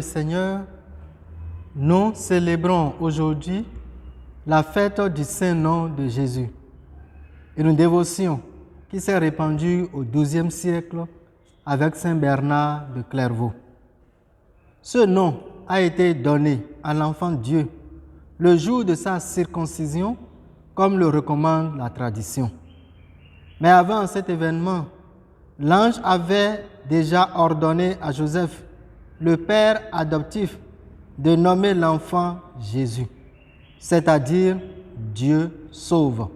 le Seigneur, nous célébrons aujourd'hui la fête du Saint-Nom de Jésus, une dévotion qui s'est répandue au XIIe siècle avec Saint Bernard de Clairvaux. Ce nom a été donné à l'enfant Dieu le jour de sa circoncision, comme le recommande la tradition. Mais avant cet événement, l'ange avait déjà ordonné à Joseph, le père adoptif, de nommer l'enfant Jésus, c'est-à-dire Dieu sauve.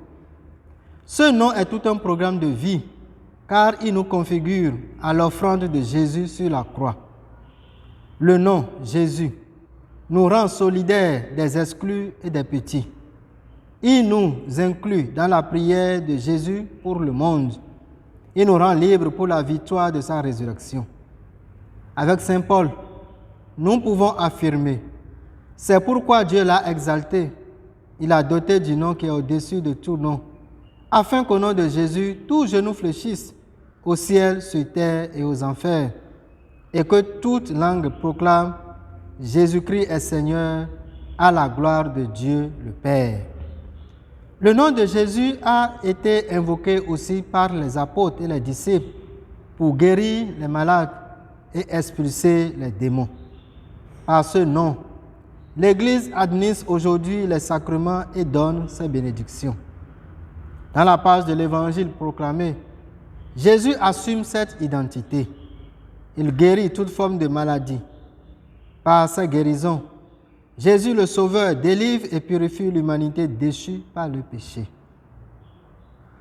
Ce nom est tout un programme de vie, car il nous configure à l'offrande de Jésus sur la croix. Le nom Jésus nous rend solidaires des exclus et des petits. Il nous inclut dans la prière de Jésus pour le monde. Il nous rend libres pour la victoire de sa résurrection. Avec Saint Paul, nous pouvons affirmer, c'est pourquoi Dieu l'a exalté. Il a doté du nom qui est au-dessus de tout nom, afin qu'au nom de Jésus, tout genou fléchisse au ciel, sur terre et aux enfers, et que toute langue proclame Jésus-Christ est Seigneur, à la gloire de Dieu le Père. Le nom de Jésus a été invoqué aussi par les apôtres et les disciples pour guérir les malades et expulser les démons. Par ce nom, l'Église administre aujourd'hui les sacrements et donne ses bénédictions. Dans la page de l'Évangile proclamé, Jésus assume cette identité. Il guérit toute forme de maladie. Par sa guérison, Jésus le Sauveur délivre et purifie l'humanité déchue par le péché.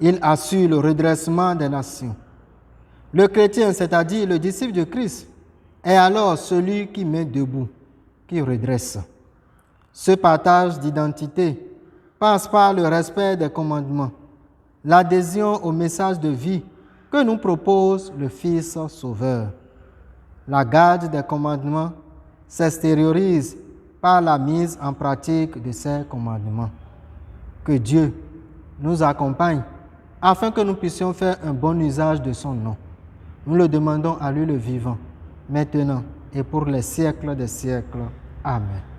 Il assure le redressement des nations. Le chrétien, c'est-à-dire le disciple de Christ, est alors celui qui met debout, qui redresse. Ce partage d'identité passe par le respect des commandements, l'adhésion au message de vie que nous propose le Fils Sauveur. La garde des commandements s'extériorise par la mise en pratique de ces commandements. Que Dieu nous accompagne afin que nous puissions faire un bon usage de son nom. Nous le demandons à lui le vivant, maintenant et pour les siècles des siècles. Amen.